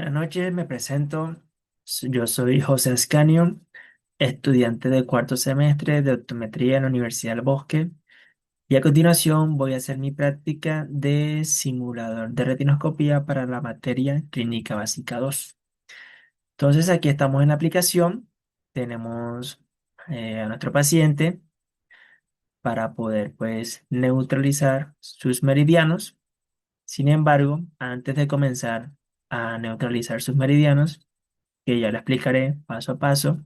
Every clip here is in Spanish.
Buenas noches, me presento. Yo soy José Ascanio, estudiante de cuarto semestre de optometría en la Universidad del Bosque. Y a continuación voy a hacer mi práctica de simulador de retinoscopía para la materia Clínica Básica 2. Entonces aquí estamos en la aplicación. Tenemos a nuestro paciente para poder pues neutralizar sus meridianos. Sin embargo, antes de comenzar a neutralizar sus meridianos, que ya lo explicaré paso a paso.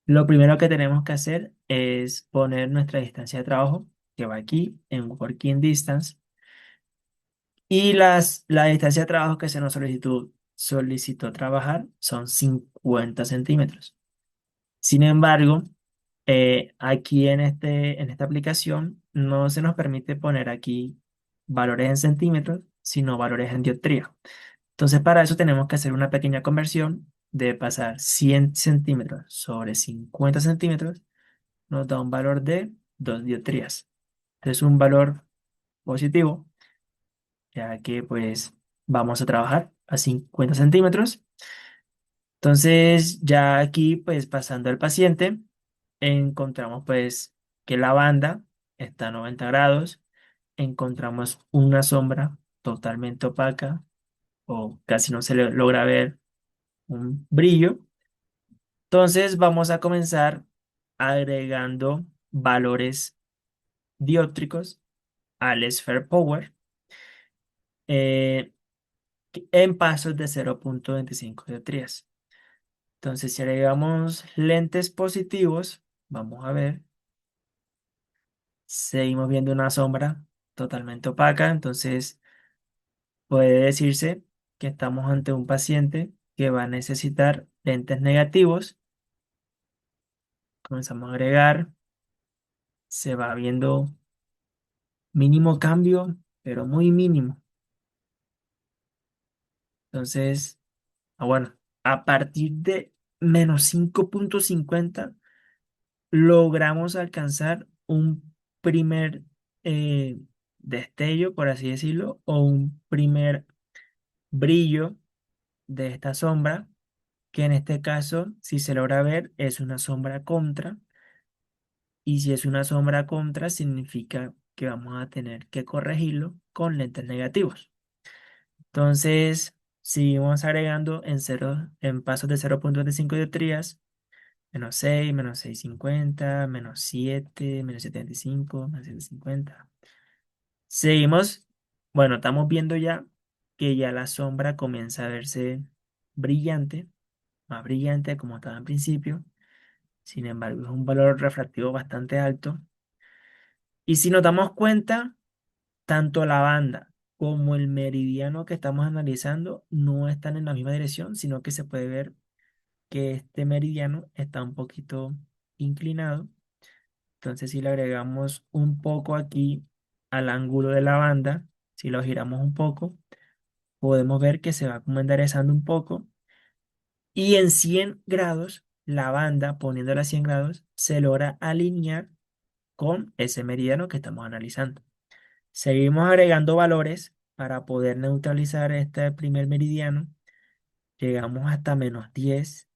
Lo primero que tenemos que hacer es poner nuestra distancia de trabajo, que va aquí en Working Distance, y la distancia de trabajo que se nos solicitó trabajar son 50 centímetros. Sin embargo, aquí en esta aplicación no se nos permite poner aquí valores en centímetros, sino valores en dioptría. Entonces, para eso tenemos que hacer una pequeña conversión de pasar 100 centímetros sobre 50 centímetros, nos da un valor de 2 dioptrías. Es un valor positivo, ya que pues vamos a trabajar a 50 centímetros. Entonces, ya aquí pues pasando al paciente, encontramos pues que la banda está a 90 grados, encontramos una sombra totalmente opaca o casi no se le logra ver un brillo. Entonces vamos a comenzar agregando valores dióptricos al Sphere Power eh, en pasos de 0,25 dioptrías. Entonces si agregamos lentes positivos, vamos a ver, seguimos viendo una sombra totalmente opaca. Entonces puede decirse que estamos ante un paciente que va a necesitar lentes negativos. Comenzamos a agregar, se va viendo mínimo cambio, pero muy mínimo. Entonces, bueno, a partir de -5,50 logramos alcanzar un primer destello, por así decirlo, o un primer brillo de esta sombra, que en este caso, si se logra ver, es una sombra contra. Y si es una sombra contra, significa que vamos a tener que corregirlo con lentes negativos. Entonces, seguimos agregando en pasos de 0,25 dioptrías, -6, -6,50, -7, -75, -750. Seguimos, bueno, estamos viendo ya que ya la sombra comienza a verse brillante, más brillante como estaba en principio. Sin embargo, es un valor refractivo bastante alto. Y si nos damos cuenta, tanto la banda como el meridiano que estamos analizando no están en la misma dirección, sino que se puede ver que este meridiano está un poquito inclinado. Entonces, si le agregamos un poco aquí al ángulo de la banda, si lo giramos un poco, podemos ver que se va como enderezando un poco. Y en 100 grados, la banda, poniéndola a 100 grados, se logra alinear con ese meridiano que estamos analizando. Seguimos agregando valores para poder neutralizar este primer meridiano. Llegamos hasta -10,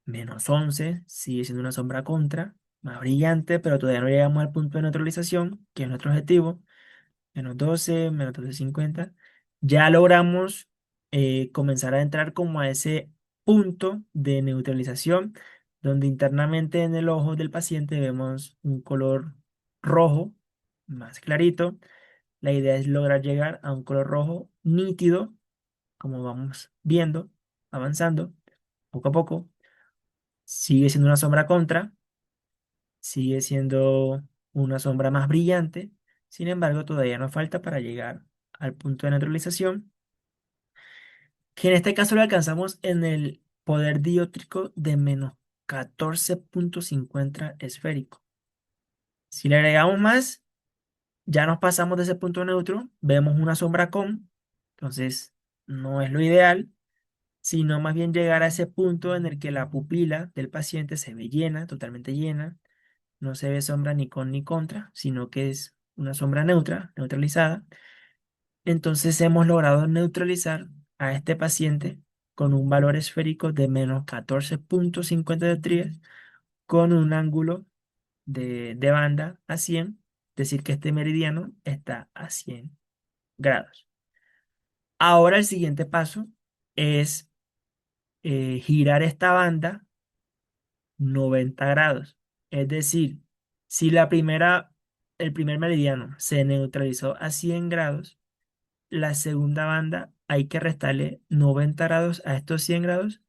-11, sigue siendo una sombra contra, más brillante, pero todavía no llegamos al punto de neutralización, que es nuestro objetivo. -12, -12,50. Ya logramos comenzar a entrar como a ese punto de neutralización, donde internamente en el ojo del paciente vemos un color rojo más clarito. La idea es lograr llegar a un color rojo nítido, como vamos viendo, avanzando poco a poco. Sigue siendo una sombra contra, sigue siendo una sombra más brillante. Sin embargo, todavía nos falta para llegar al punto de neutralización, que en este caso lo alcanzamos en el poder dióptrico de -14,50 esférico. Si le agregamos más, ya nos pasamos de ese punto neutro, vemos una sombra con, entonces no es lo ideal, sino más bien llegar a ese punto en el que la pupila del paciente se ve llena, totalmente llena, no se ve sombra ni con ni contra, sino que es una sombra neutra, neutralizada. Entonces hemos logrado neutralizar a este paciente con un valor esférico de menos 14,50 dioptrías con un ángulo de banda a 100, es decir, que este meridiano está a 100 grados. Ahora el siguiente paso es girar esta banda 90 grados. Es decir, si el primer meridiano se neutralizó a 100 grados, la segunda banda hay que restarle 90 grados a estos 100 grados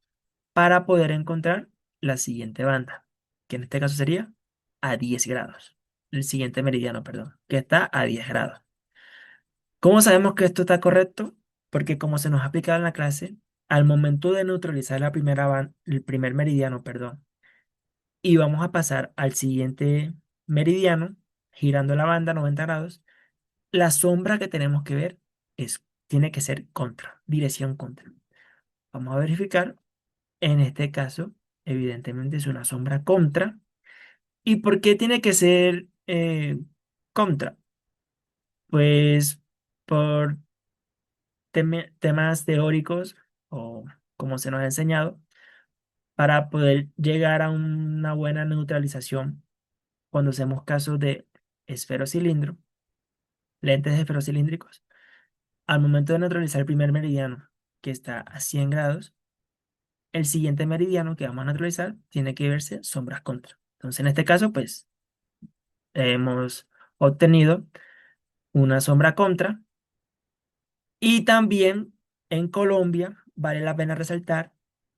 para poder encontrar la siguiente banda, que en este caso sería a 10 grados. El siguiente meridiano, perdón, que está a 10 grados. ¿Cómo sabemos que esto está correcto? Porque como se nos ha aplicado en la clase, al momento de neutralizar el primer meridiano, perdón, y vamos a pasar al siguiente meridiano, girando la banda 90 grados, la sombra que tenemos que ver tiene que ser contra, dirección contra. Vamos a verificar. En este caso, evidentemente es una sombra contra. ¿Y por qué tiene que ser contra? Pues por temas teóricos o como se nos ha enseñado, para poder llegar a una buena neutralización cuando hacemos caso de esferocilindro, lentes esferocilíndricos, al momento de neutralizar el primer meridiano, que está a 100 grados, el siguiente meridiano que vamos a neutralizar tiene que verse sombras contra. Entonces, en este caso, pues hemos obtenido una sombra contra. Y también en Colombia vale la pena resaltar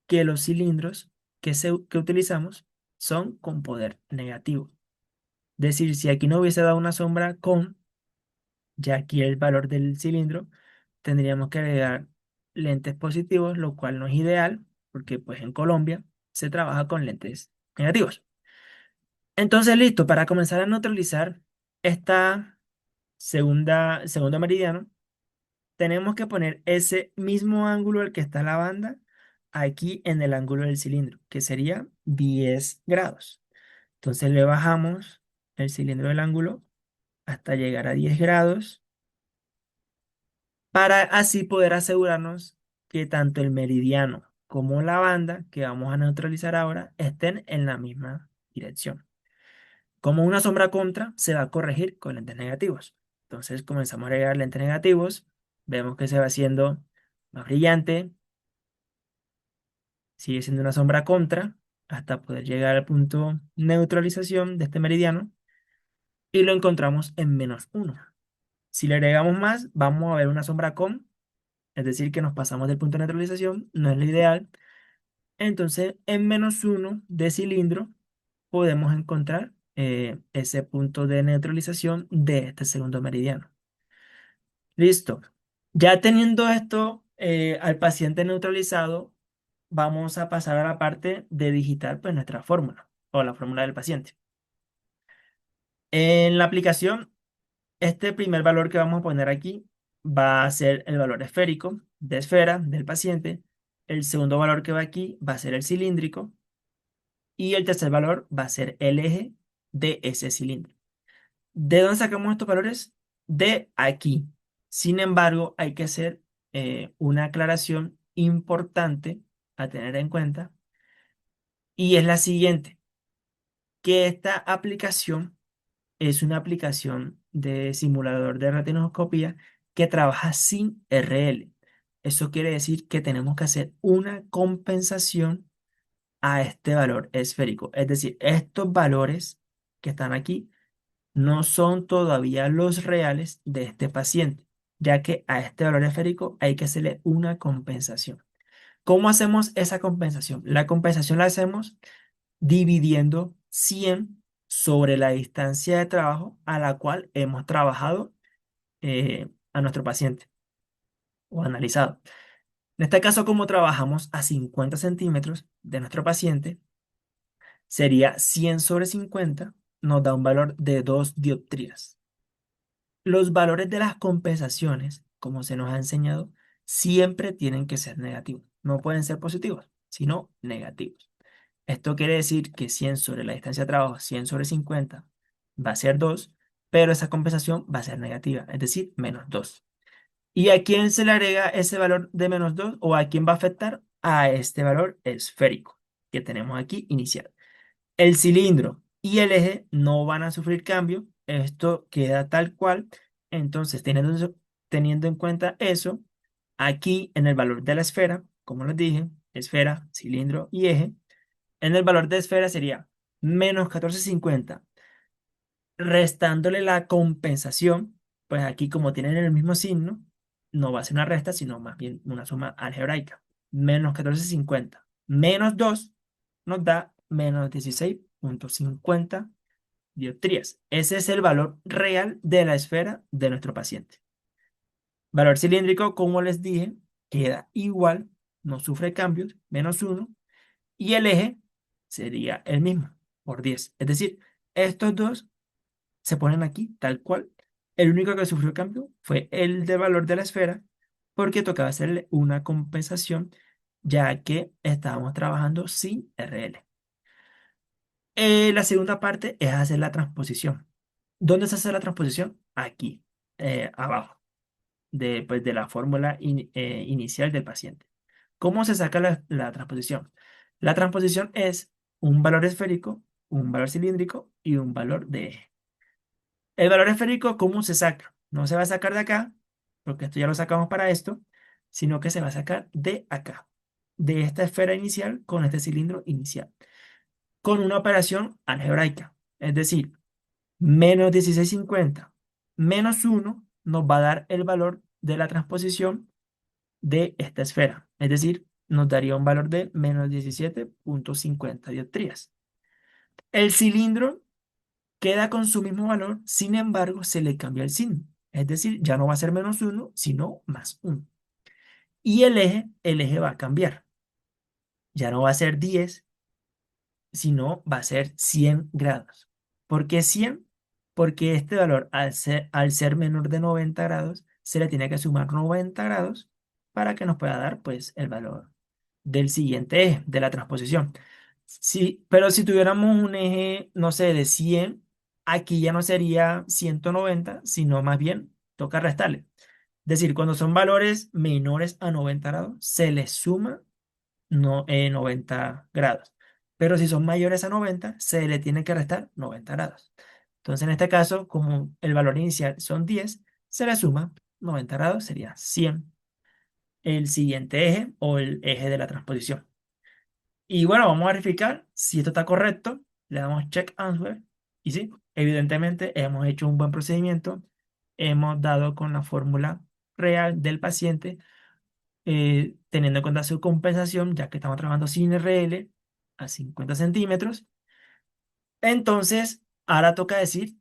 que los cilindros que utilizamos son con poder negativo. Es decir, si aquí no hubiese dado una sombra con, ya aquí el valor del cilindro, tendríamos que agregar lentes positivos, lo cual no es ideal, porque pues en Colombia se trabaja con lentes negativos. Entonces, listo, para comenzar a neutralizar esta segundo meridiano, tenemos que poner ese mismo ángulo al que está la banda aquí en el ángulo del cilindro, que sería 10 grados. Entonces le bajamos el cilindro del ángulo hasta llegar a 10 grados para así poder asegurarnos que tanto el meridiano como la banda que vamos a neutralizar ahora estén en la misma dirección. Como una sombra contra, se va a corregir con lentes negativos. Entonces comenzamos a agregar lentes negativos, vemos que se va haciendo más brillante, sigue siendo una sombra contra, hasta poder llegar al punto neutralización de este meridiano y lo encontramos en -1. Si le agregamos más, vamos a ver una sombra con, es decir, que nos pasamos del punto de neutralización, no es lo ideal. Entonces, en -1 de cilindro podemos encontrar ese punto de neutralización de este segundo meridiano. Listo. Ya teniendo esto al paciente neutralizado, vamos a pasar a la parte de digitar pues, nuestra fórmula o la fórmula del paciente. En la aplicación, este primer valor que vamos a poner aquí va a ser el valor esférico de esfera del paciente. El segundo valor que va aquí va a ser el cilíndrico. Y el tercer valor va a ser el eje de ese cilindro. ¿De dónde sacamos estos valores? De aquí. Sin embargo, hay que hacer una aclaración importante a tener en cuenta y es la siguiente, que esta aplicación es una aplicación de simulador de retinoscopía que trabaja sin RL. Eso quiere decir que tenemos que hacer una compensación a este valor esférico. Es decir, estos valores que están aquí no son todavía los reales de este paciente, ya que a este valor esférico hay que hacerle una compensación. ¿Cómo hacemos esa compensación? La compensación la hacemos dividiendo 100 sobre la distancia de trabajo a la cual hemos trabajado a nuestro paciente o analizado. En este caso, como trabajamos a 50 centímetros de nuestro paciente, sería 100 sobre 50, nos da un valor de 2 dioptrías. Los valores de las compensaciones, como se nos ha enseñado, siempre tienen que ser negativos. No pueden ser positivos, sino negativos. Esto quiere decir que 100 sobre la distancia de trabajo, 100 sobre 50, va a ser 2, pero esa compensación va a ser negativa, es decir, -2. ¿Y a quién se le agrega ese valor de -2 o a quién va a afectar? A este valor esférico que tenemos aquí inicial. El cilindro y el eje no van a sufrir cambio. Esto queda tal cual. Entonces, teniendo en cuenta eso, aquí en el valor de la esfera, como les dije, esfera, cilindro y eje, en el valor de esfera sería -1450 restándole la compensación, pues aquí como tienen el mismo signo, no va a ser una resta, sino más bien una suma algebraica. -1450 -2 nos da -16,50 dioptrías. Ese es el valor real de la esfera de nuestro paciente. Valor cilíndrico, como les dije, queda igual, no sufre cambios, -1, y el eje sería el mismo, por 10. Es decir, estos dos se ponen aquí, tal cual. El único que sufrió cambio fue el de valor de la esfera, porque tocaba hacerle una compensación, ya que estábamos trabajando sin RL. La segunda parte es hacer la transposición. ¿Dónde se hace la transposición? Aquí, abajo, pues, de la fórmula inicial del paciente. ¿Cómo se saca la transposición? La transposición es un valor esférico, un valor cilíndrico y un valor de eje. El valor esférico, ¿cómo se saca? No se va a sacar de acá, porque esto ya lo sacamos para esto, sino que se va a sacar de acá, de esta esfera inicial con este cilindro inicial, con una operación algebraica. Es decir, -1650 -1 nos va a dar el valor de la transposición de esta esfera. Es decir, nos daría un valor de -17,50 dioptrías. El cilindro queda con su mismo valor, sin embargo, se le cambia el signo. Es decir, ya no va a ser -1, sino +1. Y el eje va a cambiar. Ya no va a ser 10, sino va a ser 100 grados. ¿Por qué 100? Porque este valor, al ser menor de 90 grados, se le tiene que sumar 90 grados para que nos pueda dar, pues, el valor del siguiente eje, de la transposición. Sí, pero si tuviéramos un eje, no sé, de 100, aquí ya no sería 190, sino más bien toca restarle. Es decir, cuando son valores menores a 90 grados, se les suma 90 grados. Pero si son mayores a 90, se le tiene que restar 90 grados. Entonces, en este caso, como el valor inicial son 10, se le suma 90 grados, sería 100 el siguiente eje o el eje de la transposición. Y bueno, vamos a verificar si esto está correcto. Le damos check answer. Y sí, evidentemente hemos hecho un buen procedimiento. Hemos dado con la fórmula real del paciente, teniendo en cuenta su compensación, ya que estamos trabajando sin RL a 50 centímetros. Entonces, ahora toca decir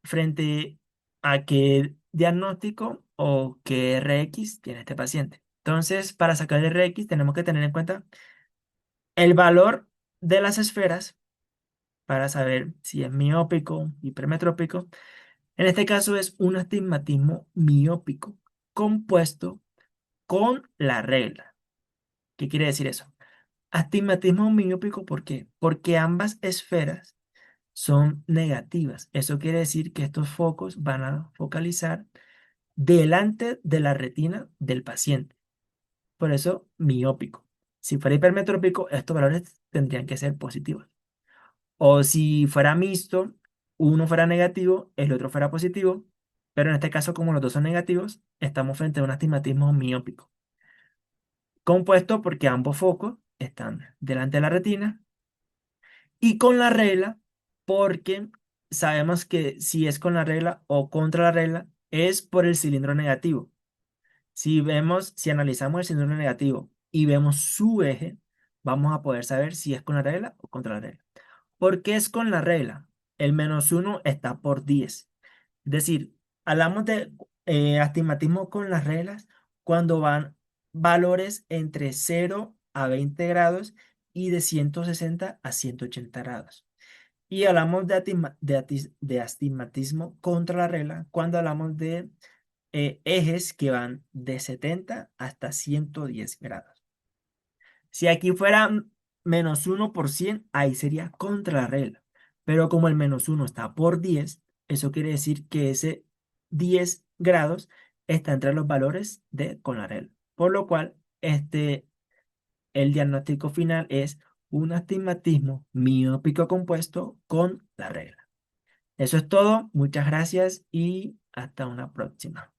frente a qué diagnóstico o qué RX tiene este paciente. Entonces, para sacar el RX tenemos que tener en cuenta el valor de las esferas para saber si es miópico, hipermetrópico. En este caso es un astigmatismo miópico compuesto con la regla. ¿Qué quiere decir eso? Astigmatismo miópico, ¿por qué? Porque ambas esferas son negativas. Eso quiere decir que estos focos van a focalizar delante de la retina del paciente. Por eso, miópico. Si fuera hipermetrópico, estos valores tendrían que ser positivos. O si fuera mixto, uno fuera negativo, el otro fuera positivo, pero en este caso, como los dos son negativos, estamos frente a un astigmatismo miópico, compuesto porque ambos focos están delante de la retina y con la regla, porque sabemos que si es con la regla o contra la regla, es por el cilindro negativo. Si analizamos el cilindro negativo y vemos su eje, vamos a poder saber si es con la regla o contra la regla. ¿Por qué es con la regla? El -1 está por 10. Es decir, hablamos de astigmatismo con las reglas cuando van valores entre 0 a 20 grados y de 160 a 180 grados. Y hablamos de astigmatismo contra la regla cuando hablamos de ejes que van de 70 hasta 110 grados. Si aquí fuera -1%, ahí sería contra la regla. Pero como el -1 está por 10, eso quiere decir que ese 10 grados está entre los valores de Conarel, por lo cual el diagnóstico final es un astigmatismo miópico compuesto con la regla. Eso es todo, muchas gracias y hasta una próxima.